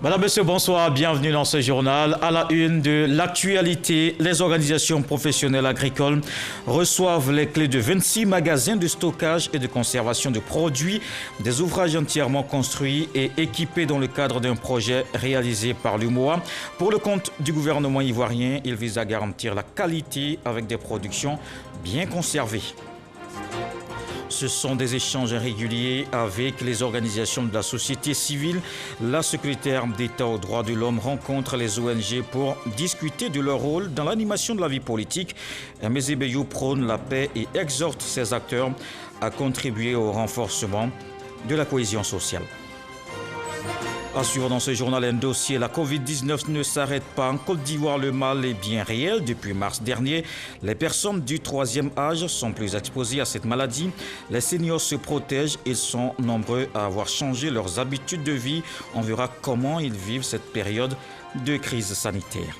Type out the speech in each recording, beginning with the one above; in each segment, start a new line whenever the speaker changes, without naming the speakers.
Madame, Monsieur, bonsoir, bienvenue dans ce journal. À la une de l'actualité, les organisations professionnelles agricoles reçoivent les clés de 26 magasins de stockage et de conservation de produits, des ouvrages entièrement construits et équipés dans le cadre d'un projet réalisé par l'UMOA. Pour le compte du gouvernement ivoirien, il vise à garantir la qualité avec des productions bien conservées. Ce sont des échanges réguliers avec les organisations de la société civile. La secrétaire d'État aux droits de l'homme rencontre les ONG pour discuter de leur rôle dans l'animation de la vie politique. Amézé Beyou prône la paix et exhorte ses acteurs à contribuer au renforcement de la cohésion sociale. À suivre dans ce journal un dossier, la Covid-19 ne s'arrête pas. En Côte d'Ivoire, le mal est bien réel. Depuis mars dernier, les personnes du troisième âge sont plus exposées à cette maladie. Les seniors se protègent et sont nombreux à avoir changé leurs habitudes de vie. On verra comment ils vivent cette période de crise sanitaire.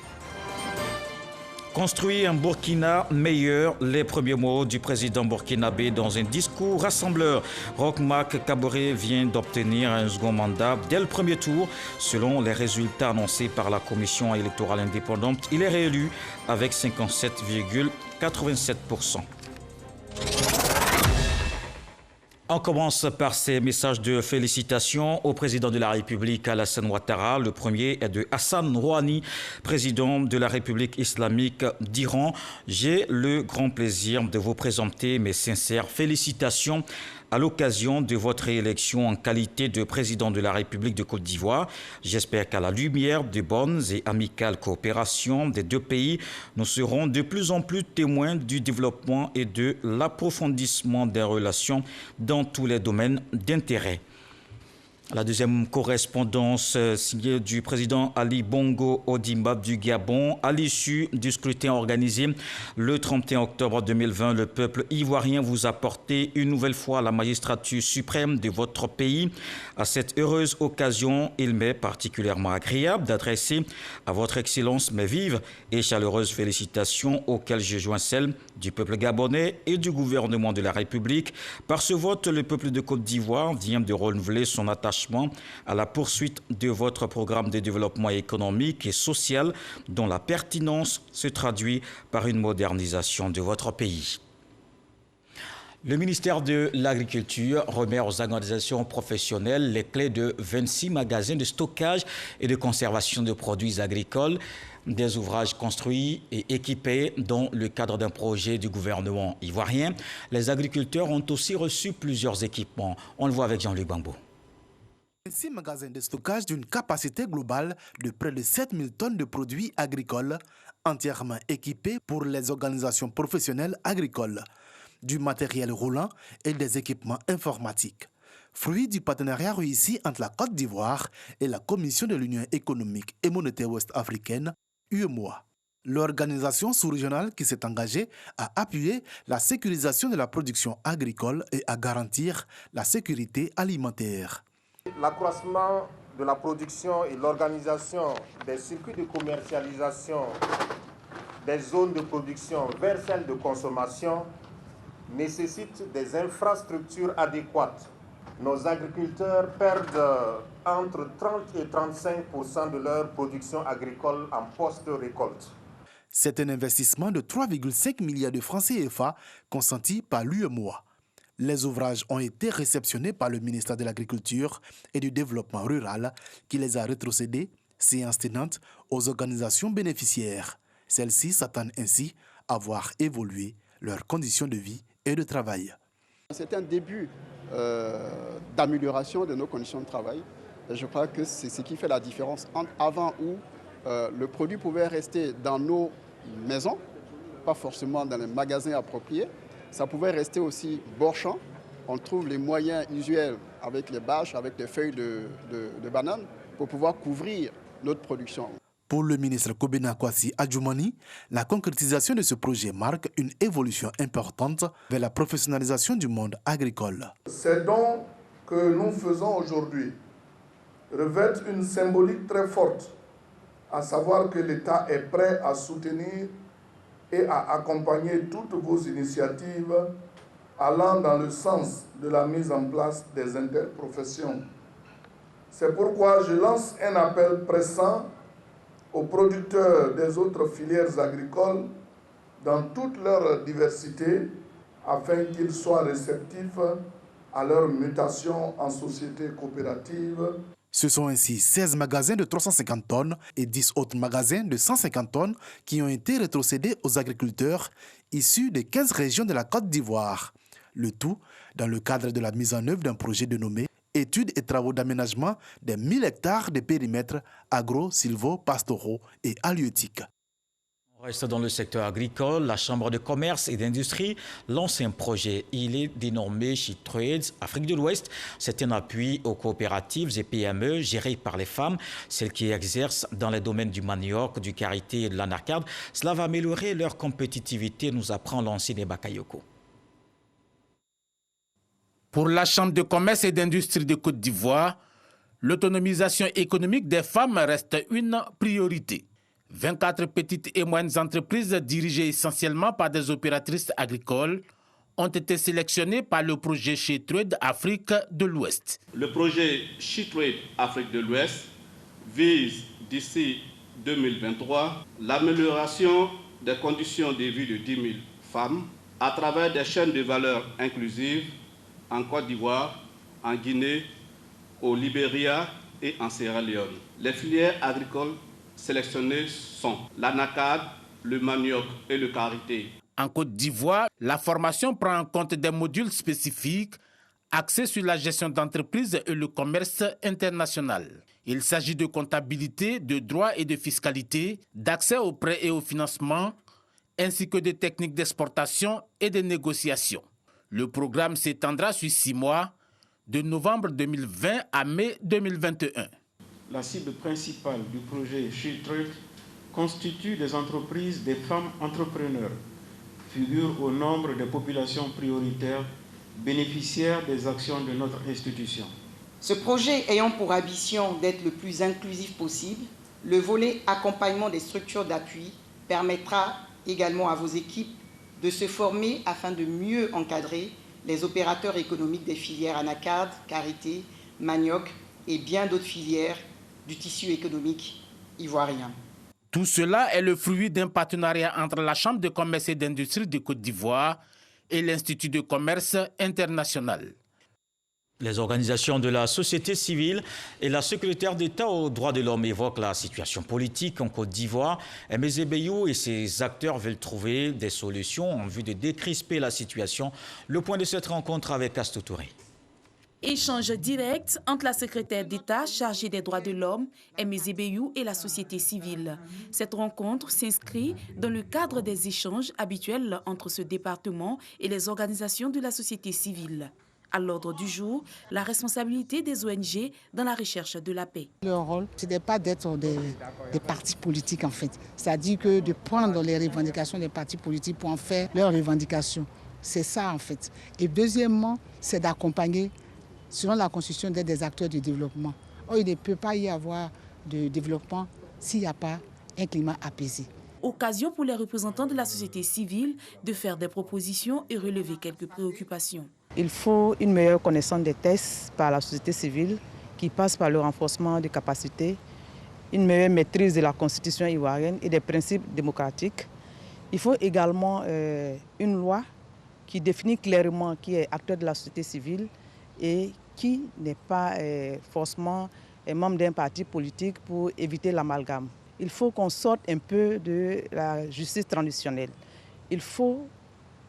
Construire un Burkina meilleur, les premiers mots du président burkinabé dans un discours rassembleur. Roch Marc Kaboré vient d'obtenir un second mandat dès le premier tour. Selon les résultats annoncés par la commission électorale indépendante, il est réélu avec 57,87%. On commence par ces messages de félicitations au président de la République, Alassane Ouattara. Le premier est de Hassan Rouhani, président de la République islamique d'Iran. J'ai le grand plaisir de vous présenter mes sincères félicitations à l'occasion de votre élection en qualité de président de la République de Côte d'Ivoire. J'espère qu'à la lumière de bonnes et amicales coopérations des deux pays, nous serons de plus en plus témoins du développement et de l'approfondissement des relations dans tous les domaines d'intérêt. La deuxième correspondance signée du président Ali Bongo Ondimba du Gabon. À l'issue du scrutin organisé le 31 octobre 2020, le peuple ivoirien vous a porté une nouvelle fois la magistrature suprême de votre pays. À cette heureuse occasion, il m'est particulièrement agréable d'adresser à votre Excellence mes vives et chaleureuses félicitations auxquelles je joins celles du peuple gabonais et du gouvernement de la République. Par ce vote, le peuple de Côte d'Ivoire vient de renouveler son attachement à la poursuite de votre programme de développement économique et social dont la pertinence se traduit par une modernisation de votre pays. Le ministère de l'Agriculture remet aux organisations professionnelles les clés de 26 magasins de stockage et de conservation de produits agricoles, des ouvrages construits et équipés dans le cadre d'un projet du gouvernement ivoirien. Les agriculteurs ont aussi reçu plusieurs équipements. On le voit avec Jean-Luc Bambo.
6 magasins de stockage d'une capacité globale de près de 7000 tonnes de produits agricoles entièrement équipés pour les organisations professionnelles agricoles, du matériel roulant et des équipements informatiques. Fruit du partenariat réussi entre la Côte d'Ivoire et la Commission de l'Union économique et monétaire ouest-africaine, UEMOA. L'organisation sous-régionale qui s'est engagée à appuyer la sécurisation de la production agricole et à garantir la sécurité alimentaire.
L'accroissement de la production et l'organisation des circuits de commercialisation des zones de production vers celles de consommation nécessitent des infrastructures adéquates. Nos agriculteurs perdent entre 30 et 35% de leur production agricole en post-récolte.
C'est un investissement de 3,5 milliards de francs CFA consenti par l'UEMOA. Les ouvrages ont été réceptionnés par le ministère de l'Agriculture et du Développement rural qui les a rétrocédés, séance tenante, aux organisations bénéficiaires. Celles-ci s'attendent ainsi à voir évoluer leurs conditions de vie et de travail.
C'est un début d'amélioration de nos conditions de travail. Je crois que c'est ce qui fait la différence entre avant où le produit pouvait rester dans nos maisons, pas forcément dans les magasins appropriés. Ça pouvait rester aussi bord champ. On trouve les moyens usuels avec les bâches, avec les feuilles de banane pour pouvoir couvrir notre production.
Pour le ministre Kobena Kwasi Adjoumani, la concrétisation de ce projet marque une évolution importante vers la professionnalisation du monde agricole.
Ces dons que nous faisons aujourd'hui revêtent une symbolique très forte, à savoir que l'État est prêt à soutenir et à accompagner toutes vos initiatives allant dans le sens de la mise en place des interprofessions. C'est pourquoi je lance un appel pressant aux producteurs des autres filières agricoles dans toute leur diversité afin qu'ils soient réceptifs à leur mutation en société coopérative.
Ce sont ainsi 16 magasins de 350 tonnes et 10 autres magasins de 150 tonnes qui ont été rétrocédés aux agriculteurs issus des 15 régions de la Côte d'Ivoire. Le tout dans le cadre de la mise en œuvre d'un projet dénommé Études et travaux d'aménagement des 1000 hectares de périmètres agro, sylvo, pastoraux et halieutiques.
On reste dans le secteur agricole. La Chambre de commerce et d'industrie lance un projet. Il est dénommé SheTrades Afrique de l'Ouest. C'est un appui aux coopératives et PME gérées par les femmes, celles qui exercent dans les domaines du manioc, du karité et de l'anacarde. Cela va améliorer leur compétitivité, nous apprend l'ancien Bakayoko.
Pour la Chambre de commerce et d'industrie de Côte d'Ivoire, l'autonomisation économique des femmes reste une priorité. 24 petites et moyennes entreprises dirigées essentiellement par des opératrices agricoles ont été sélectionnées par le projet SheTrades Afrique de l'Ouest.
Le projet SheTrades Afrique de l'Ouest vise d'ici 2023 l'amélioration des conditions de vie de 10 000 femmes à travers des chaînes de valeur inclusives en Côte d'Ivoire, en Guinée, au Libéria et en Sierra Leone. Les filières agricoles sélectionnées sont l'anacarde, le manioc et le karité.
En Côte d'Ivoire, la formation prend en compte des modules spécifiques axés sur la gestion d'entreprise et le commerce international. Il s'agit de comptabilité, de droit et de fiscalité, d'accès aux prêts et au financement, ainsi que de techniques d'exportation et de négociation. Le programme s'étendra sur 6 mois, de novembre 2020 à mai 2021.
La cible principale du projet SheTrades constitue des entreprises des femmes entrepreneurs, figurent au nombre des populations prioritaires bénéficiaires des actions de notre institution.
Ce projet ayant pour ambition d'être le plus inclusif possible, le volet accompagnement des structures d'appui permettra également à vos équipes de se former afin de mieux encadrer les opérateurs économiques des filières anacarde, karité, manioc et bien d'autres filières du tissu économique ivoirien.
Tout cela est le fruit d'un partenariat entre la Chambre de commerce et d'industrie de Côte d'Ivoire et l'Institut de commerce international.
Les organisations de la société civile et la secrétaire d'État aux droits de l'homme évoquent la situation politique en Côte d'Ivoire. Aimé Bayou et ses acteurs veulent trouver des solutions en vue de décrisper la situation. Le point de cette rencontre avec Astou Touré.
Échange direct entre la secrétaire d'État chargée des droits de l'homme, Aimé Bayou, et la société civile. Cette rencontre s'inscrit dans le cadre des échanges habituels entre ce département et les organisations de la société civile. À l'ordre du jour, la responsabilité des ONG dans la recherche de la paix.
Leur rôle, ce n'est pas d'être des partis politiques en fait. C'est-à-dire que de prendre les revendications des partis politiques pour en faire leurs revendications. C'est ça en fait. Et deuxièmement, c'est d'accompagner, selon la Constitution, des acteurs du développement. Or, il ne peut pas y avoir de développement s'il n'y a pas un climat apaisé.
Occasion pour les représentants de la société civile de faire des propositions et relever quelques préoccupations.
Il faut une meilleure connaissance des textes par la société civile qui passe par le renforcement des capacités, une meilleure maîtrise de la Constitution ivoirienne et des principes démocratiques. Il faut également une loi qui définit clairement qui est acteur de la société civile et qui n'est pas forcément membre d'un parti politique pour éviter l'amalgame. Il faut qu'on sorte un peu de la justice traditionnelle. Il faut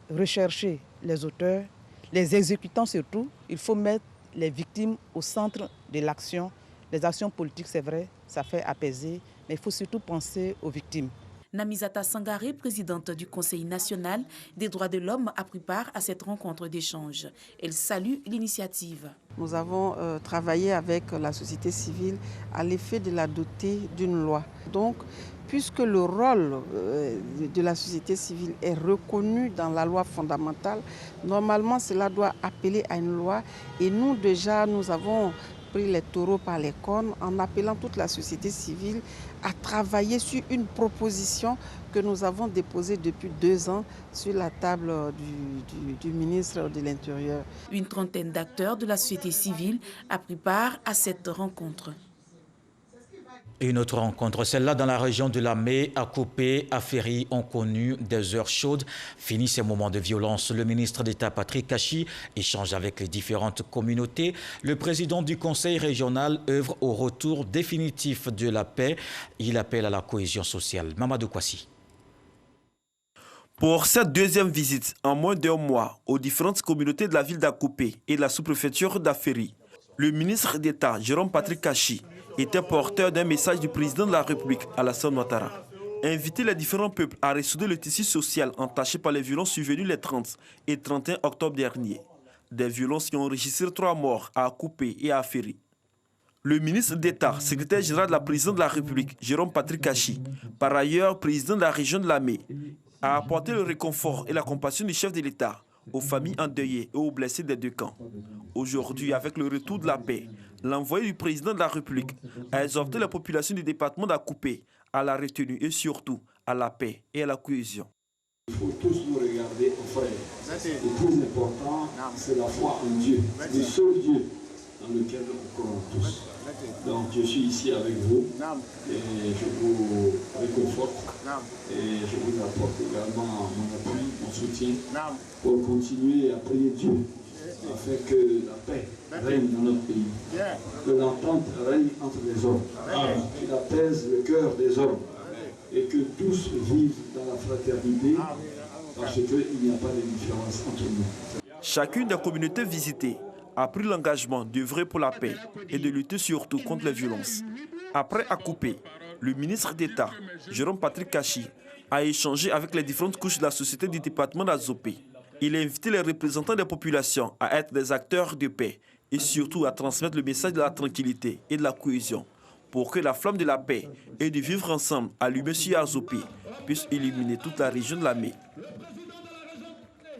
rechercher les auteurs, les exécutants surtout. Il faut mettre les victimes au centre de l'action. Les actions politiques, c'est vrai, ça fait apaiser, mais il faut surtout penser aux victimes.
Namizata Sangaré, présidente du Conseil national des droits de l'homme, a pris part à cette rencontre d'échange. Elle salue l'initiative.
Nous avons travaillé avec la société civile à l'effet de la doter d'une loi. Donc, puisque le rôle de la société civile est reconnu dans la loi fondamentale, normalement cela doit appeler à une loi. Et nous déjà, nous avons pris les taureaux par les cornes en appelant toute la société civile à travailler sur une proposition que nous avons déposée depuis 2 ans sur la table du ministre de l'Intérieur.
Une trentaine d'acteurs de la société civile a pris part à cette rencontre.
Une autre rencontre, celle-là dans la région de Lamé, à Coupé, à Ferry, ont connu des heures chaudes. Fini ces moments de violence, le ministre d'État Patrick Kachi échange avec les différentes communautés. Le président du conseil régional œuvre au retour définitif de la paix. Il appelle à la cohésion sociale. Mamadou Kwasi.
Pour cette deuxième visite, en moins d'1 mois, aux différentes communautés de la ville d'Akoupé et de la sous-préfecture d'Aféry, le ministre d'État, Jérôme Patrick Kachi, était porteur d'un message du président de la République, Alassane Ouattara. Inviter les différents peuples à ressouder le tissu social entaché par les violences survenues les 30 et 31 octobre dernier. Des violences qui ont enregistré 3 morts à Akoupé et à Ferry. Le ministre d'État, secrétaire général de la présidence de la République, Jérôme Patrick Kachi, par ailleurs président de la région de Lamé, a apporté le réconfort et la compassion du chef de l'État aux familles endeuillées et aux blessés des 2 camps. Aujourd'hui, avec le retour de la paix, l'envoyé du président de la République a exhorté la population du département d'Akoupé à la retenue et surtout à la paix et à la cohésion.
Il faut tous nous regarder en frères. Le plus important, c'est la foi en Dieu, le seul Dieu dans lequel nous croyons tous. Donc je suis ici avec vous et je vous réconforte et je vous apporte également mon appui, mon soutien pour continuer à prier Dieu afin que la paix règne dans notre pays, que l'entente règne entre les hommes, qu'il apaise le cœur des hommes et que tous vivent dans la fraternité parce qu'il n'y a pas de différence entre nous.
Chacune des communautés visitées a pris l'engagement d'œuvrer pour la paix et de lutter surtout contre les violences. Après Akoupé, le ministre d'État, Jérôme Patrick Kachi, a échangé avec les différentes couches de la société du département d'Azopé. Il a invité les représentants des populations à être des acteurs de paix et surtout à transmettre le message de la tranquillité et de la cohésion pour que la flamme de la paix et du vivre ensemble allumée sur Azopé puisse illuminer toute la région de Lamé.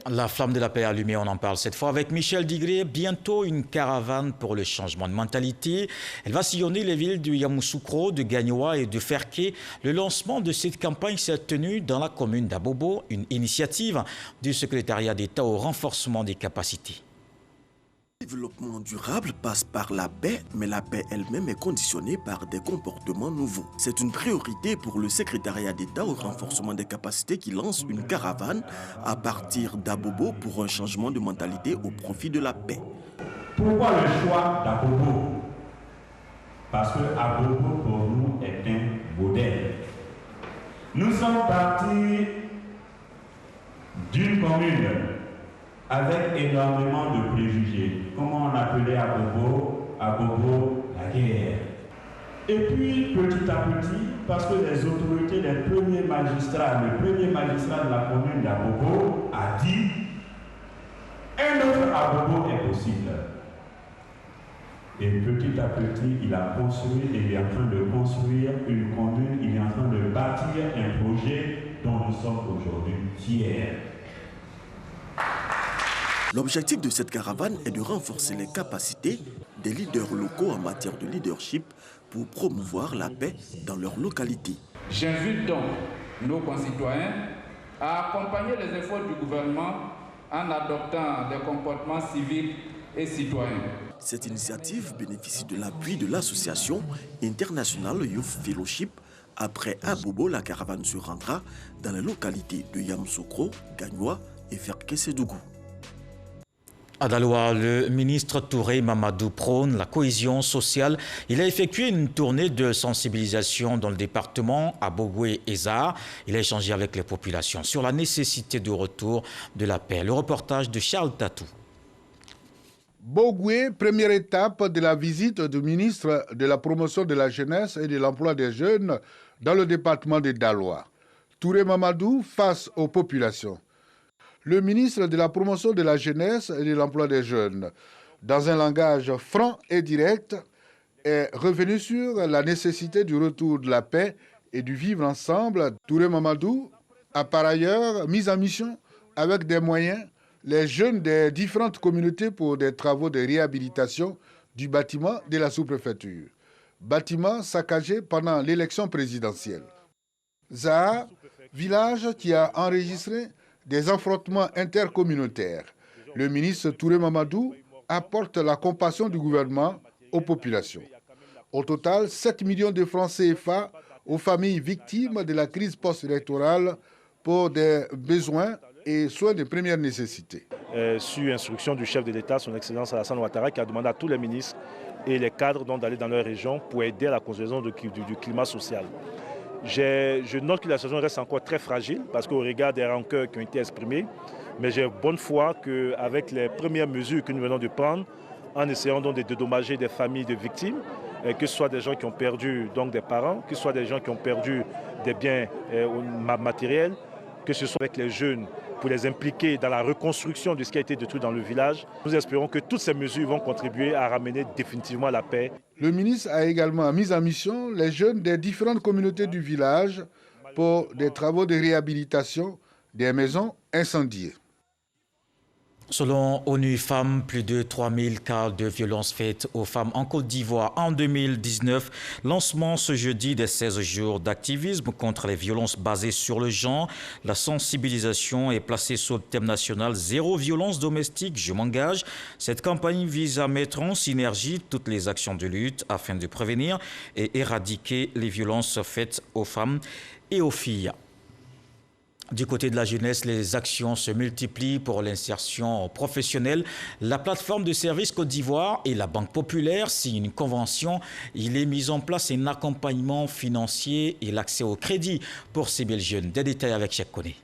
La flamme de la paix allumée, on en parle cette fois avec Michel Digré. Bientôt une caravane pour le changement de mentalité. Elle va sillonner les villes de Yamoussoukro, de Gagnoa et de Ferké. Le lancement de cette campagne s'est tenu dans la commune d'Abobo, une initiative du secrétariat d'État au renforcement des capacités.
Le développement durable passe par la paix, mais la paix elle-même est conditionnée par des comportements nouveaux. C'est une priorité pour le secrétariat d'État au renforcement des capacités qui lance une caravane à partir d'Abobo pour un changement de mentalité au profit de la paix.
Pourquoi le choix d'Abobo? Parce que Abobo pour nous est un modèle. Nous sommes partis d'une commune avec énormément de préjugés. Comment on appelait Abobo? Abobo, la guerre. Et puis, petit à petit, parce que les autorités, les premiers magistrats, le premier magistrat de la commune d'Abobo a dit un autre Abobo est possible. Et petit à petit, il a construit, il est en train de construire une commune, il est en train de bâtir un projet dont nous sommes aujourd'hui fiers.
L'objectif de cette caravane est de renforcer les capacités des leaders locaux en matière de leadership pour promouvoir la paix dans leur localité.
J'invite donc nos concitoyens à accompagner les efforts du gouvernement en adoptant des comportements civils et citoyens.
Cette initiative bénéficie de l'appui de l'association internationale Youth Fellowship. Après Abobo, la caravane se rendra dans les localités de Yamoussoukro, Gagnoa et Ferké-Sédougou.
À Daloa, le ministre Touré Mamadou prône la cohésion sociale. Il a effectué une tournée de sensibilisation dans le département à Bogoué et Zahar. Il a échangé avec les populations sur la nécessité de retour de la paix. Le reportage de Charles Tatou.
Bogoué, première étape de la visite du ministre de la promotion de la jeunesse et de l'emploi des jeunes dans le département de Daloa. Touré Mamadou face aux populations. Le ministre de la promotion de la jeunesse et de l'emploi des jeunes, dans un langage franc et direct, est revenu sur la nécessité du retour de la paix et du vivre ensemble. Touré Mamadou a par ailleurs mis en mission avec des moyens les jeunes des différentes communautés pour des travaux de réhabilitation du bâtiment de la sous-préfecture. Bâtiment saccagé pendant l'élection présidentielle. Zaha, village qui a enregistré des affrontements intercommunautaires. Le ministre Touré Mamadou apporte la compassion du gouvernement aux populations. Au total, 7 millions de francs CFA aux familles victimes de la crise post-électorale pour des besoins et soins de première nécessité.
Sur instruction du chef de l'État, son Excellence Alassane Ouattara, qui a demandé à tous les ministres et les cadres d'aller dans leur région pour aider à la construction du climat social. Je note que la situation reste encore très fragile parce qu'au regard des rancœurs qui ont été exprimées, mais j'ai bonne foi qu'avec les premières mesures que nous venons de prendre, en essayant donc de dédommager des familles de victimes, que ce soit des gens qui ont perdu donc des parents, que ce soit des gens qui ont perdu des biens matériels, que ce soit avec les jeunes pour les impliquer dans la reconstruction de ce qui a été détruit dans le village. Nous espérons que toutes ces mesures vont contribuer à ramener définitivement la paix.
Le ministre a également mis en mission les jeunes des différentes communautés du village pour des travaux de réhabilitation des maisons incendiées.
Selon ONU Femmes, plus de 3000 cas de violences faites aux femmes en Côte d'Ivoire en 2019. Lancement ce jeudi des 16 jours d'activisme contre les violences basées sur le genre. La sensibilisation est placée sous le thème national « Zéro violence domestique, je m'engage ». Cette campagne vise à mettre en synergie toutes les actions de lutte afin de prévenir et éradiquer les violences faites aux femmes et aux filles. Du côté de la jeunesse, les actions se multiplient pour l'insertion professionnelle. La plateforme de services Côte d'Ivoire et la Banque Populaire signent une convention. Il est mis en place un accompagnement financier et l'accès au crédit pour ces belles jeunes. Des détails avec Cheikh Koné.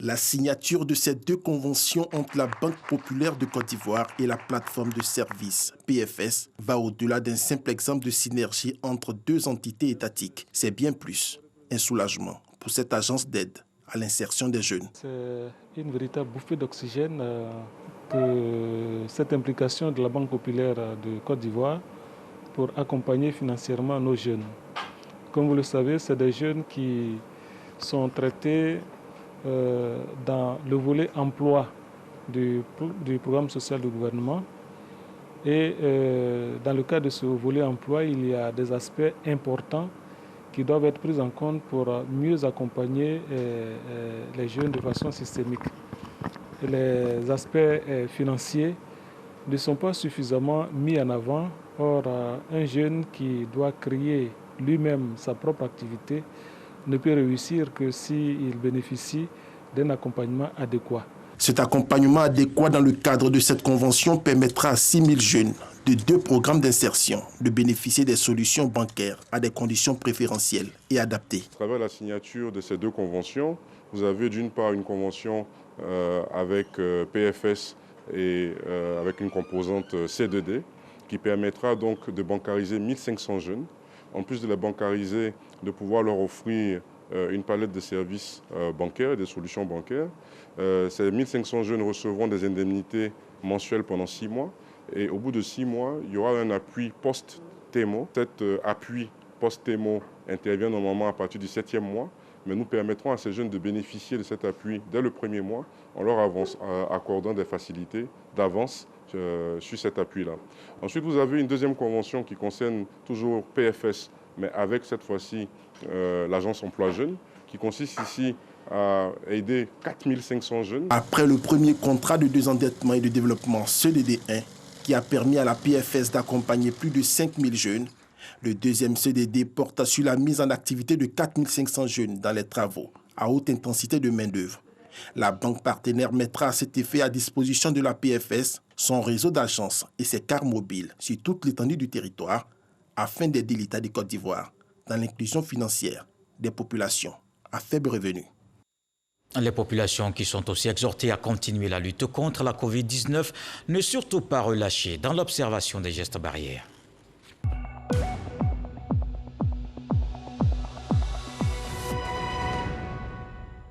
La signature de ces deux conventions entre la Banque Populaire de Côte d'Ivoire et la plateforme de services PFS va au-delà d'un simple exemple de synergie entre deux entités étatiques. C'est bien plus un soulagement pour cette agence d'aide à l'insertion des jeunes.
C'est une véritable bouffée d'oxygène que cette implication de la Banque Populaire de Côte d'Ivoire pour accompagner financièrement nos jeunes. Comme vous le savez, c'est des jeunes qui sont traités dans le volet emploi du programme social du gouvernement. Et dans le cadre de ce volet emploi, il y a des aspects importants qui doivent être pris en compte pour mieux accompagner les jeunes de façon systémique. Les aspects financiers ne sont pas suffisamment mis en avant. Or, un jeune qui doit créer lui-même sa propre activité ne peut réussir que s'il bénéficie d'un accompagnement adéquat.
Cet accompagnement adéquat dans le cadre de cette convention permettra à 6 000 jeunes de 2 programmes d'insertion de bénéficier des solutions bancaires à des conditions préférentielles et adaptées.
À travers la signature de ces 2 conventions, vous avez d'une part une convention avec PFS et avec une composante C2D qui permettra donc de bancariser 1500 jeunes. En plus de les bancariser, de pouvoir leur offrir une palette de services bancaires et des solutions bancaires. Ces 1500 jeunes recevront des indemnités mensuelles pendant 6 mois. Et au bout de 6 mois, il y aura un appui post-TEMO. Cet appui post-TEMO intervient normalement à partir du 7e mois, mais nous permettrons à ces jeunes de bénéficier de cet appui dès le 1er mois en leur accordant des facilités d'avance sur cet appui-là. Ensuite, vous avez une deuxième convention qui concerne toujours PFS, mais avec cette fois-ci l'agence emploi jeunes, qui consiste ici à aider 4500 jeunes.
Après le premier contrat de désendettement et de développement, CDD1, qui a permis à la PFS d'accompagner plus de 5000 jeunes, le deuxième CDD porte sur la mise en activité de 4500 jeunes dans les travaux à haute intensité de main-d'œuvre. La banque partenaire mettra à cet effet à disposition de la PFS son réseau d'agences et ses cars mobiles sur toute l'étendue du territoire afin d'aider l'État de Côte d'Ivoire dans l'inclusion financière des populations à faible revenu.
Les populations qui sont aussi exhortées à continuer la lutte contre la Covid-19 ne surtout pas relâcher dans l'observation des gestes barrières.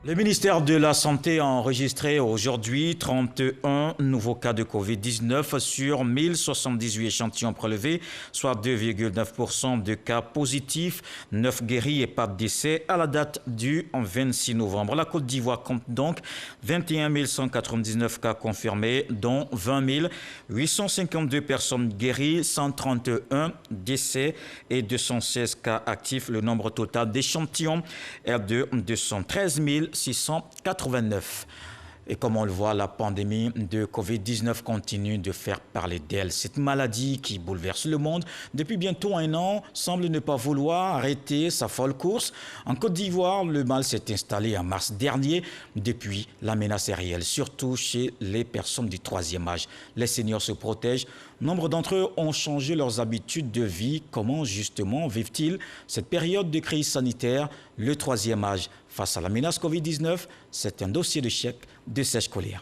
Le ministère de la Santé a enregistré aujourd'hui 31 nouveaux cas de Covid-19 sur 1078 échantillons prélevés, soit 2,9% de cas positifs, 9 guéris et pas de décès à la date du 26 novembre. La Côte d'Ivoire compte donc 21 199 cas confirmés, dont 20 852 personnes guéries, 131 décès et 216 cas actifs. Le nombre total d'échantillons est de 213 689. Et comme on le voit, la pandémie de Covid-19 continue de faire parler d'elle. Cette maladie qui bouleverse le monde depuis bientôt 1 an semble ne pas vouloir arrêter sa folle course. En Côte d'Ivoire, le mal s'est installé en mars dernier. Depuis, la menace est réelle, surtout chez les personnes du 3e âge. Les seniors se protègent. Nombre d'entre eux ont changé leurs habitudes de vie. Comment justement vivent-ils cette période de crise sanitaire? Le 3e âge face à la menace Covid-19, c'est un dossier de chèque de Serge Collier.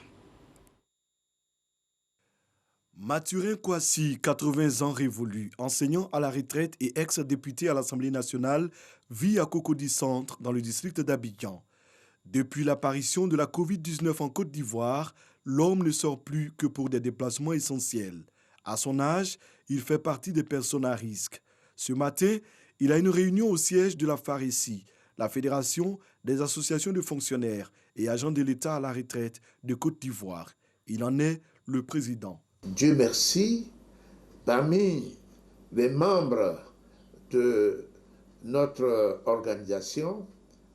Mathurin Kouassi, 80 ans révolus, enseignant à la retraite et ex-député à l'Assemblée nationale, vit à Cocody Centre, dans le district d'Abidjan. Depuis l'apparition de la Covid-19 en Côte d'Ivoire, l'homme ne sort plus que pour des déplacements essentiels. À son âge, il fait partie des personnes à risque. Ce matin, il a une réunion au siège de la FARECI, la Fédération des associations de fonctionnaires et agents de l'État à la retraite de Côte d'Ivoire. Il en est le président.
Dieu merci, parmi les membres de notre organisation,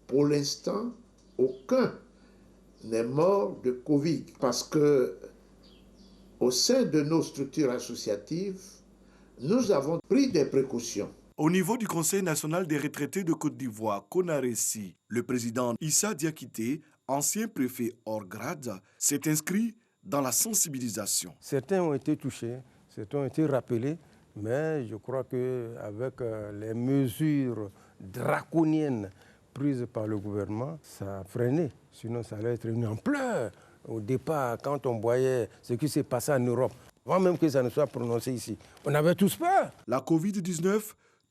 pour l'instant, aucun n'est mort de Covid parce que au sein de nos structures associatives, nous avons pris des précautions.
Au niveau du Conseil national des retraités de Côte d'Ivoire, CONARECI, le président Issa Diakité, ancien préfet hors grade, s'est inscrit dans la sensibilisation.
Certains ont été touchés, certains ont été rappelés, mais je crois qu'avec les mesures draconiennes prises par le gouvernement, ça a freiné. Sinon, ça allait être une ampleur. Au départ, quand on voyait ce qui s'est passé en Europe, avant même que ça ne soit prononcé ici, on avait tous peur.
La Covid-19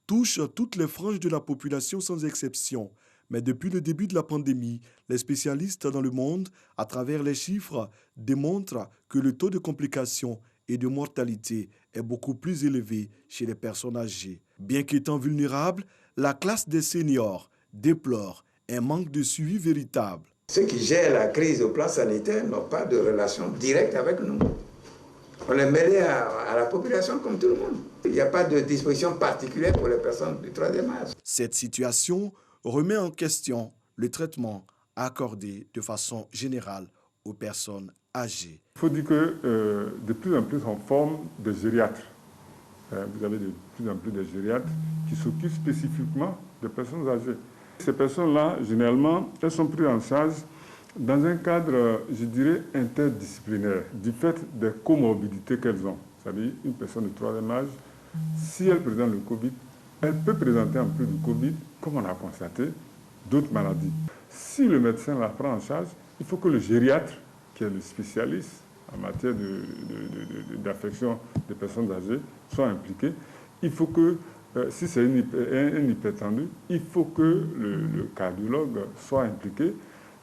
touche toutes les franges de la population sans exception. Mais depuis le début de la pandémie, les spécialistes dans le monde, à travers les chiffres, démontrent que le taux de complications et de mortalité est beaucoup plus élevé chez les personnes âgées. Bien qu'étant vulnérables, la classe des seniors déplore un manque de suivi véritable.
Ceux qui gèrent la crise au plan sanitaire n'ont pas de relation directe avec nous. On est mêlé à la population comme tout le monde. Il n'y a pas de disposition particulière pour les personnes du 3e âge.
Cette situation remet en question le traitement accordé de façon générale aux personnes âgées.
Il faut dire que de plus en plus on forme des gériatres. Vous avez de plus en plus de gériatres qui s'occupent spécifiquement des personnes âgées. Ces personnes-là, généralement, elles sont prises en charge dans un cadre, je dirais, interdisciplinaire, du fait des comorbidités qu'elles ont. C'est-à-dire, une personne de 3e âge, si elle présente le Covid, elle peut présenter en plus du Covid, comme on a constaté, d'autres maladies. Si le médecin la prend en charge, il faut que le gériatre, qui est le spécialiste en matière d'affection des personnes âgées, soit impliqué. Il faut que, si c'est un hypertendu, il faut que le cardiologue soit impliqué.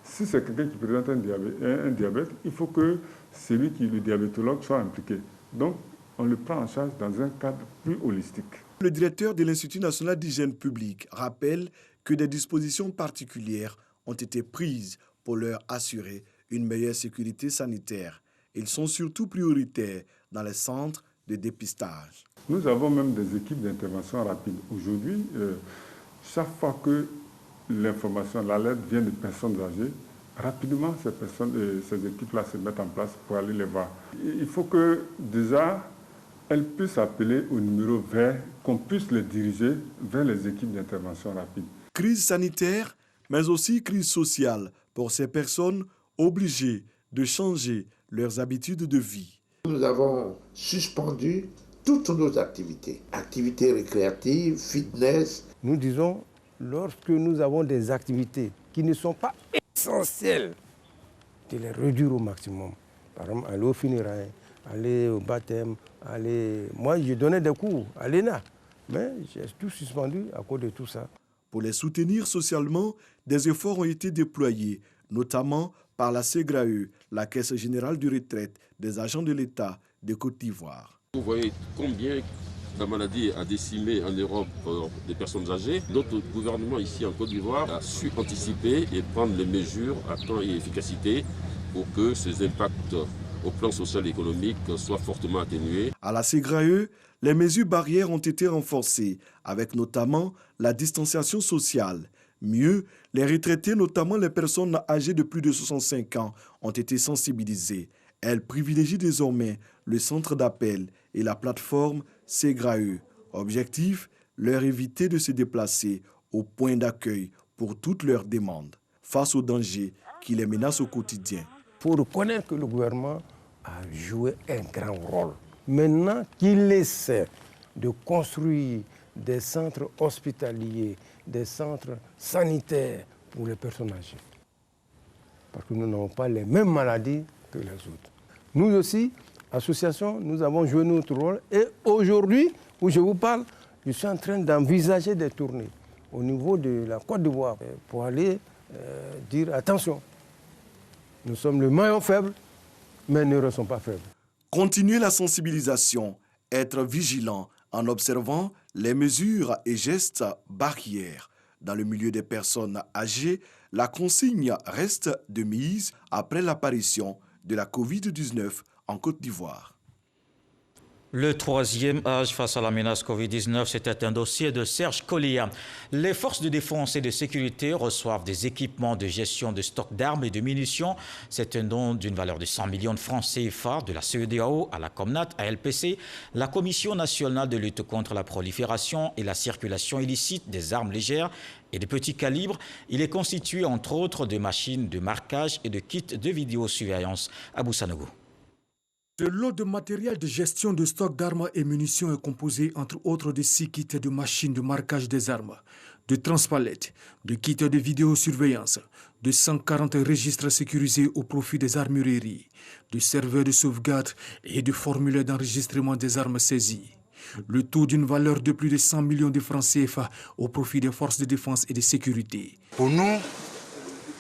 Si c'est quelqu'un qui présente un diabète, il faut que le diabétologue soit impliqué. Donc, on le prend en charge dans un cadre plus holistique.
Le directeur de l'Institut national d'hygiène publique rappelle que des dispositions particulières ont été prises pour leur assurer une meilleure sécurité sanitaire. Ils sont surtout prioritaires dans les centres de dépistage.
Nous avons même des équipes d'intervention rapide. Aujourd'hui, chaque fois que l'information, l'alerte vient de personnes âgées, rapidement ces équipes-là se mettent en place pour aller les voir. Il faut que déjà, elles puissent appeler au numéro vert, qu'on puisse les diriger vers les équipes d'intervention rapide.
Crise sanitaire, mais aussi crise sociale pour ces personnes obligées de changer leurs habitudes de vie.
Nous avons suspendu toutes nos activités récréatives, fitness.
Nous disons, lorsque nous avons des activités qui ne sont pas essentielles, de les réduire au maximum. Par exemple, aller au funérailles, aller au baptême, aller... Moi, je donnais des cours à l'ENA, mais j'ai tout suspendu à cause de tout ça.
Pour les soutenir socialement, des efforts ont été déployés,
notamment par la SEGRAE, la Caisse générale de retraite des agents de l'État de Côte d'Ivoire.
Vous voyez combien la maladie a décimé en Europe des personnes âgées. Notre gouvernement ici en Côte d'Ivoire a su anticiper et prendre les mesures à temps et efficacité pour que ces impacts au plan social et économique soient fortement atténués.
À la SEGRAE, les mesures barrières ont été renforcées, avec notamment la distanciation sociale. Mieux, les retraités, notamment les personnes âgées de plus de 65 ans, ont été sensibilisés. Elles privilégient désormais le centre d'appel et la plateforme SEGRAE. Objectif, leur éviter de se déplacer au point d'accueil pour toutes leurs demandes, face aux dangers qui les menacent au quotidien.
Il faut reconnaître que le gouvernement a joué un grand rôle. Maintenant qu'il essaie de construire des centres hospitaliers, des centres sanitaires pour les personnes âgées, parce que nous n'avons pas les mêmes maladies que les autres. Nous aussi, association, nous avons joué notre rôle et aujourd'hui, où je vous parle, je suis en train d'envisager des tournées au niveau de la Côte d'Ivoire pour aller dire attention, nous sommes le maillon faible, mais ne restons pas faibles.
Continuer la sensibilisation, être vigilant en observant les mesures et gestes barrières. Dans le milieu des personnes âgées, la consigne reste de mise après l'apparition de la Covid-19 en Côte d'Ivoire.
Le troisième âge face à la menace Covid-19, c'était un dossier de Serge Collia. Les forces de défense et de sécurité reçoivent des équipements de gestion de stocks d'armes et de munitions. C'est un don d'une valeur de 100 millions de francs CFA de la CEDEAO à la COMNAT, à LPC, la Commission nationale de lutte contre la prolifération et la circulation illicite des armes légères et de petits calibres. Il est constitué entre autres de machines de marquage et de kits de vidéosurveillance. Abou Sanogo.
Ce lot de matériel de gestion de stock d'armes et munitions est composé entre autres de 6 kits de machines de marquage des armes, de transpalettes, de kits de vidéosurveillance, de 140 registres sécurisés au profit des armureries, de serveurs de sauvegarde et de formulaires d'enregistrement des armes saisies. Le tout d'une valeur de plus de 100 millions de francs CFA au profit des forces de défense et de sécurité.
Pour nous,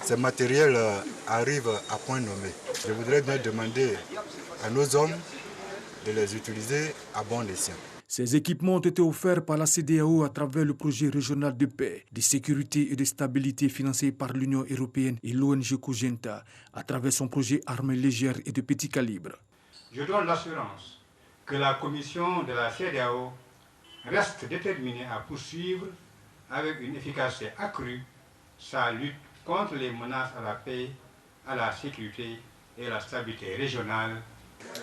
ces matériels arrivent à point nommé. Je voudrais bien demander à nos hommes de les utiliser à bon escient.
Ces équipements ont été offerts par la CEDEAO à travers le projet régional de paix, de sécurité et de stabilité financé par l'Union européenne et l'ONG Kogenta à travers son projet armes légères et de petit calibre.
Je donne l'assurance que la commission de la CEDEAO reste déterminée à poursuivre avec une efficacité accrue sa lutte contre les menaces à la paix, à la sécurité et à la stabilité régionale.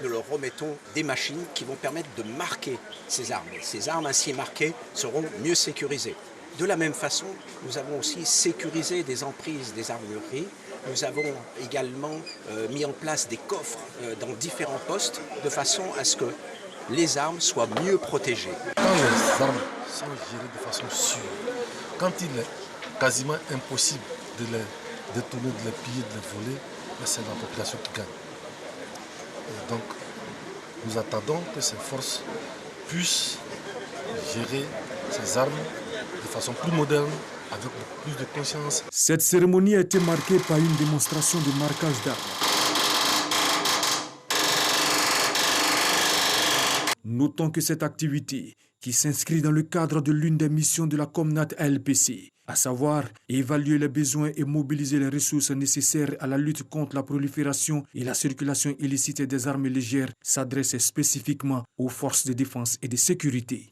Nous leur remettons des machines qui vont permettre de marquer ces armes. Ces armes ainsi marquées seront mieux sécurisées. De la même façon, nous avons aussi sécurisé des emprises des armureries. Nous avons également mis en place des coffres dans différents postes de façon à ce que les armes soient mieux protégées.
Quand les armes sont gérées de façon sûre, quand il est quasiment impossible de les détourner, de les piller, de les voler, c'est la population qui gagne. Et donc, nous attendons que ces forces puissent gérer ces armes de façon plus moderne, avec plus de conscience.
Cette cérémonie a été marquée par une démonstration de marquage d'armes. Notons que cette activité, qui s'inscrit dans le cadre de l'une des missions de la COMNAT ALPC, à savoir évaluer les besoins et mobiliser les ressources nécessaires à la lutte contre la prolifération et la circulation illicite des armes légères, s'adresse spécifiquement aux forces de défense et de sécurité.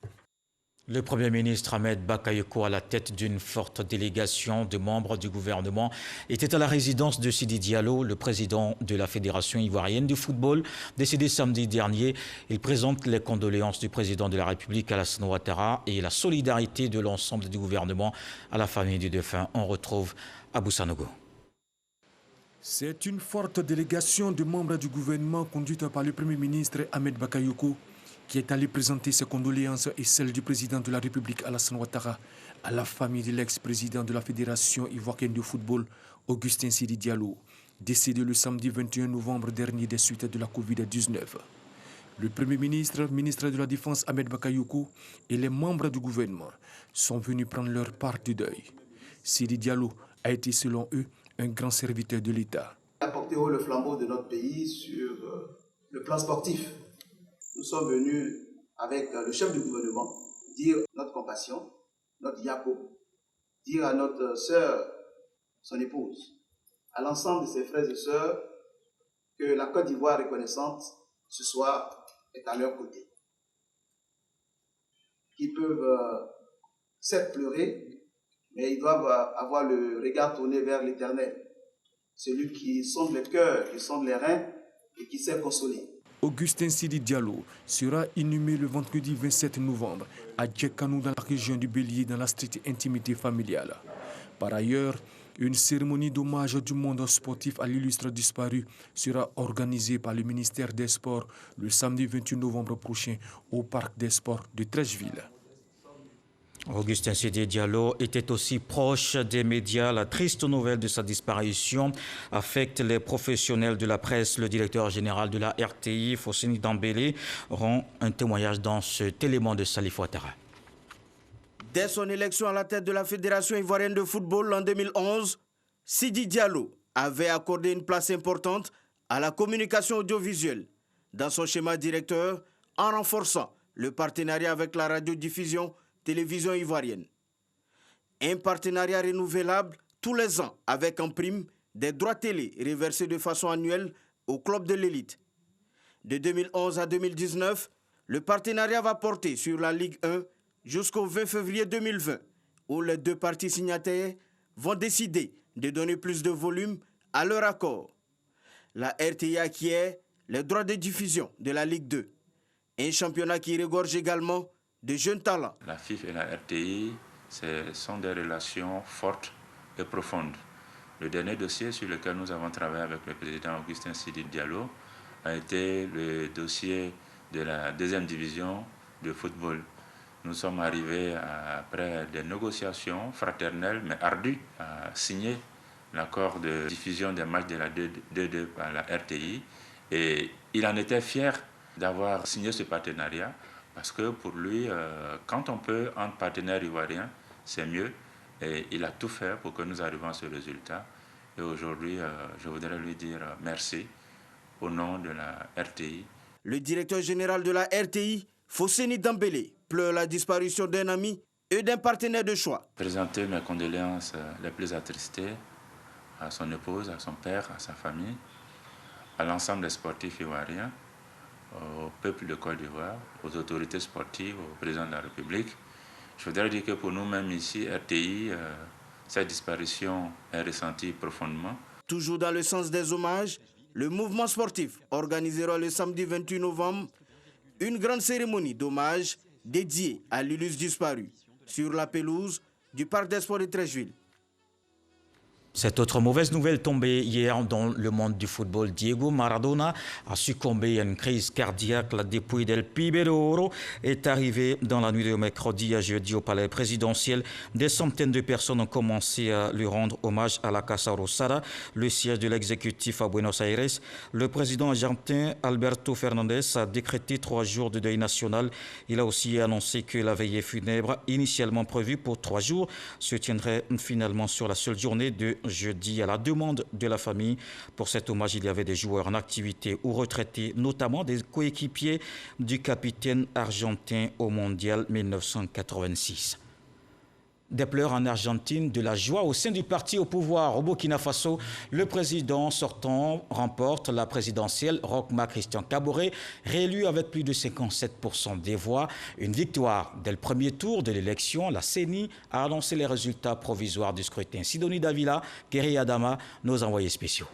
Le Premier ministre Ahmed Bakayoko, à la tête d'une forte délégation de membres du gouvernement, était à la résidence de Sidi Diallo, le président de la Fédération ivoirienne de football, décédé samedi dernier. Il présente les condoléances du président de la République Alassane Ouattara et la solidarité de l'ensemble du gouvernement à la famille du défunt. On retrouve Abou Sanogo.
C'est une forte délégation de membres du gouvernement conduite par le Premier ministre Ahmed Bakayoko qui est allé présenter ses condoléances et celles du président de la République Alassane Ouattara à la famille de l'ex-président de la Fédération ivoirienne de football, Augustin Sidi Diallo, décédé le samedi 21 novembre dernier des suites de la Covid-19. Le Premier ministre, ministre de la Défense Ahmed Bakayoko et les membres du gouvernement sont venus prendre leur part du deuil. Sidi Diallo a été, selon eux, un grand serviteur de l'État.
Apporter haut le flambeau de notre pays sur le plan sportif. Nous sommes venus avec le chef du gouvernement dire notre compassion, notre yapo, dire à notre sœur, son épouse, à l'ensemble de ses frères et sœurs que la Côte d'Ivoire reconnaissante ce soir est à leur côté. Qu'ils peuvent certes pleurer, mais ils doivent avoir le regard tourné vers l'Éternel, celui qui sonde les cœurs, qui sonde les reins et qui sait consoler.
Augustin Sidi Diallo sera inhumé le vendredi 27 novembre à Djekanou dans la région du Bélier dans la stricte intimité familiale. Par ailleurs, une cérémonie d'hommage du monde sportif à l'illustre disparu sera organisée par le ministère des Sports le samedi 28 novembre prochain au Parc des Sports de Treichville.
Augustin Sidi Diallo était aussi proche des médias. La triste nouvelle de sa disparition affecte les professionnels de la presse. Le directeur général de la RTI, Fosseni Dambélé, rend un témoignage dans cet élément de Salif Ouattara.
Dès son élection à la tête de la Fédération ivoirienne de football en 2011, Sidi Diallo avait accordé une place importante à la communication audiovisuelle dans son schéma directeur en renforçant le partenariat avec la radiodiffusion télévision ivoirienne. Un partenariat renouvelable tous les ans avec en prime des droits télé reversés de façon annuelle au club de l'élite. De 2011 à 2019, le partenariat va porter sur la Ligue 1 jusqu'au 20 février 2020, où les deux parties signataires vont décider de donner plus de volume à leur accord. La RTI acquiert les droits de diffusion de la Ligue 2, un championnat qui regorge également de jeunes talents.
La FIF et la RTI, ce sont des relations fortes et profondes. Le dernier dossier sur lequel nous avons travaillé avec le président Augustin Sidi Diallo a été le dossier de la deuxième division de football. Nous sommes arrivés, après des négociations fraternelles mais ardues, à signer l'accord de diffusion des matchs de la 2-2 par la RTI. Et il en était fier d'avoir signé ce partenariat parce que pour lui, quand on peut entre partenaires ivoiriens, c'est mieux. Et il a tout fait pour que nous arrivions à ce résultat. Et aujourd'hui, je voudrais lui dire merci au nom de la RTI.
Le directeur général de la RTI, Fosseni Dambélé, pleure la disparition d'un ami et d'un partenaire de choix.
Présenter mes condoléances les plus attristées à son épouse, à son père, à sa famille, à l'ensemble des sportifs ivoiriens, au peuple de Côte d'Ivoire, aux autorités sportives, au président de la République. Je voudrais dire que pour nous-mêmes ici, RTI, cette disparition est ressentie profondément.
Toujours dans le sens des hommages, le mouvement sportif organisera le samedi 28 novembre une grande cérémonie d'hommage dédiée à l'illustre disparu sur la pelouse du Parc des Sports de Treichville.
Cette autre mauvaise nouvelle tombée hier dans le monde du football, Diego Maradona a succombé à une crise cardiaque. La dépouille del Pibe de Oro est arrivée dans la nuit de mercredi à jeudi au palais présidentiel. Des centaines de personnes ont commencé à lui rendre hommage à la Casa Rosada, le siège de l'exécutif à Buenos Aires. Le président argentin Alberto Fernandez a décrété 3 jours de deuil national. Il a aussi annoncé que la veillée funèbre, initialement prévue pour 3 jours, se tiendrait finalement sur la seule journée de jeudi à la demande de la famille. Pour cet hommage, il y avait des joueurs en activité ou retraités, notamment des coéquipiers du capitaine argentin au mondial 1986. Des pleurs en Argentine, de la joie au sein du parti au pouvoir. Au Burkina Faso, le président sortant remporte la présidentielle. Roch-Marc Christian Kaboré, réélu avec plus de 57% des voix. Une victoire dès le premier tour de l'élection. La CENI a annoncé les résultats provisoires du scrutin. Sidonie Davila, Kerry Adama, nos envoyés spéciaux.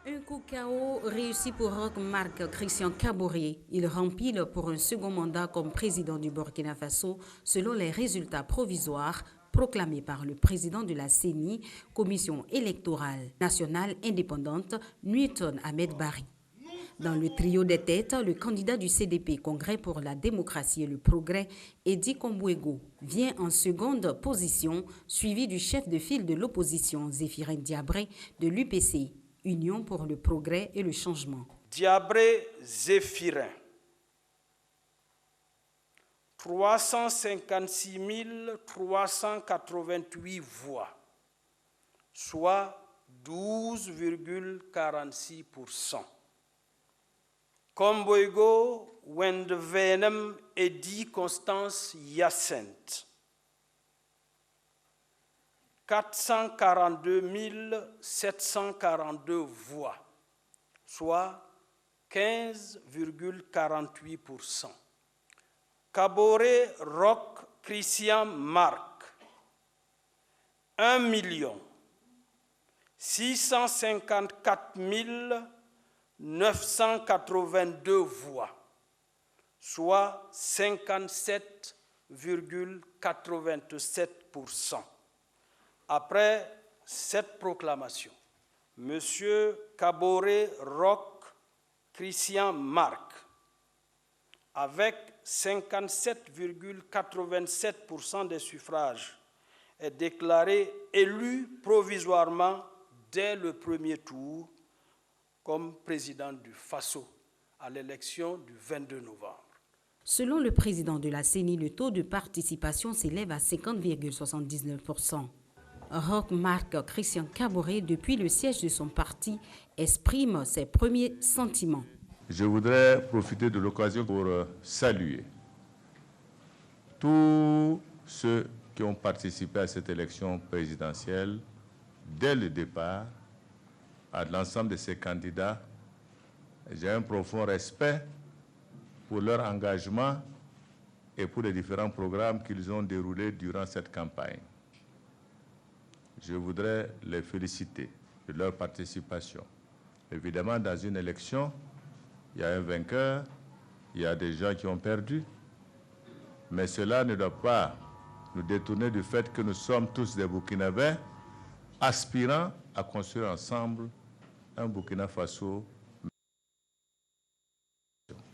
Un coup KO réussi pour Roch-Marc Christian Kaboré. Il rempile pour un second mandat comme président du Burkina Faso selon les résultats provisoires proclamés par le président de la CENI, Commission électorale nationale indépendante, Newton Ahmed Barry. Dans le trio des têtes, le candidat du CDP, Congrès pour la démocratie et le progrès, Edi Kombouego, vient en seconde position, suivi du chef de file de l'opposition, Zéphirin Diabré, de l'UPC, Union pour le progrès et le changement.
Diabré Zéphirin, 356 388 voix. soit 12,46%. Komboigo Wendevenem Edi Constance Hyacinthe, 442 742 voix, soit 15,48%. Kabore Roch Christian Marc, 1 654 982 voix, soit 57,87%. Après cette proclamation, M. Kabore Roch Christian Marc, avec 57,87% des suffrages, est déclaré élu provisoirement dès le premier tour comme président du FASO à l'élection du 22 novembre.
Selon le président de la CENI, le taux de participation s'élève à 50,79%. Roch Marc Christian Kabore, depuis le siège de son parti, exprime ses premiers sentiments.
Je voudrais profiter de l'occasion pour saluer tous ceux qui ont participé à cette élection présidentielle dès le départ, à l'ensemble de ces candidats. J'ai un profond respect pour leur engagement et pour les différents programmes qu'ils ont déroulés durant cette campagne. Je voudrais les féliciter de leur participation. Évidemment, dans une élection, il y a un vainqueur, il y a des gens qui ont perdu, mais cela ne doit pas nous détourner du fait que nous sommes tous des Burkinabés aspirant à construire ensemble un Burkina Faso.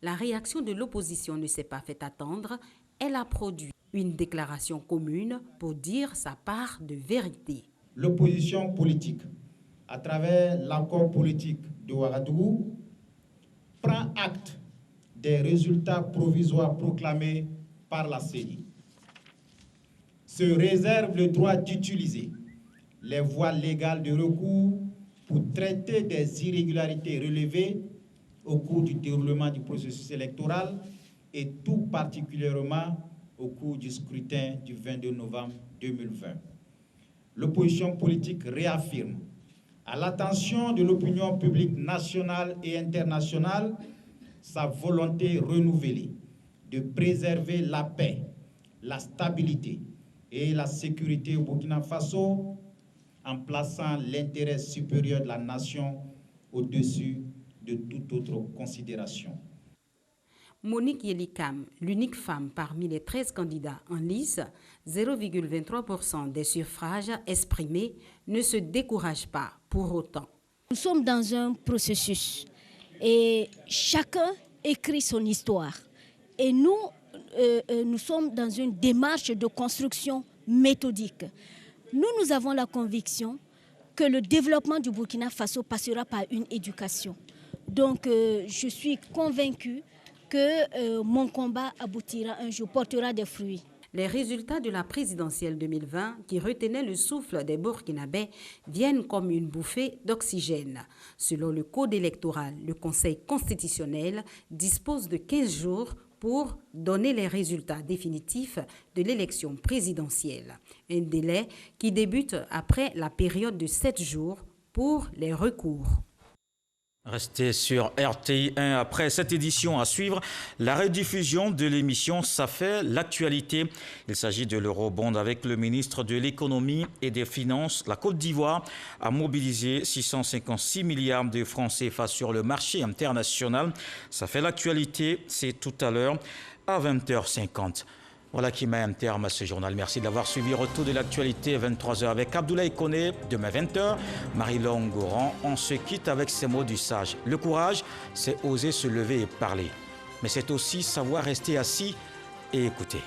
La réaction de l'opposition ne s'est pas fait attendre. Elle a produit une déclaration commune pour dire sa part de vérité.
L'opposition politique, à travers l'accord politique de Ouagadougou, prend acte des résultats provisoires proclamés par la CENI. Se réserve le droit d'utiliser les voies légales de recours pour traiter des irrégularités relevées au cours du déroulement du processus électoral et tout particulièrement au cours du scrutin du 22 novembre 2020. L'opposition politique réaffirme, à l'attention de l'opinion publique nationale et internationale, sa volonté renouvelée de préserver la paix, la stabilité et la sécurité au Burkina Faso en plaçant l'intérêt supérieur de la nation au-dessus de toute autre considération.
Monique Yelikam, l'unique femme parmi les 13 candidats en lice, 0,23% des suffrages exprimés, ne se décourage pas pour autant.
Nous sommes dans un processus et chacun écrit son histoire. Et nous sommes dans une démarche de construction méthodique. Nous avons la conviction que le développement du Burkina Faso passera par une éducation. Donc je suis convaincue que mon combat aboutira un jour, portera des fruits.
Les résultats de la présidentielle 2020, qui retenaient le souffle des Burkinabés, viennent comme une bouffée d'oxygène. Selon le code électoral, le Conseil constitutionnel dispose de 15 jours pour donner les résultats définitifs de l'élection présidentielle. Un délai qui débute après la période de 7 jours pour les recours.
Restez sur RTI1 après cette édition à suivre. La rediffusion de l'émission Ça fait l'actualité. Il s'agit de l'eurobond avec le ministre de l'économie et des finances. La Côte d'Ivoire a mobilisé 656 milliards de francs CFA sur le marché international. Ça fait l'actualité, c'est tout à l'heure à 20h50. Voilà qui met un terme à ce journal. Merci d'avoir suivi. Retour de l'actualité 23h avec Abdoulaye Koné. Demain 20h, Marie-Laure Goran. On se quitte avec ces mots du sage. Le courage, c'est oser se lever et parler. Mais c'est aussi savoir rester assis et écouter.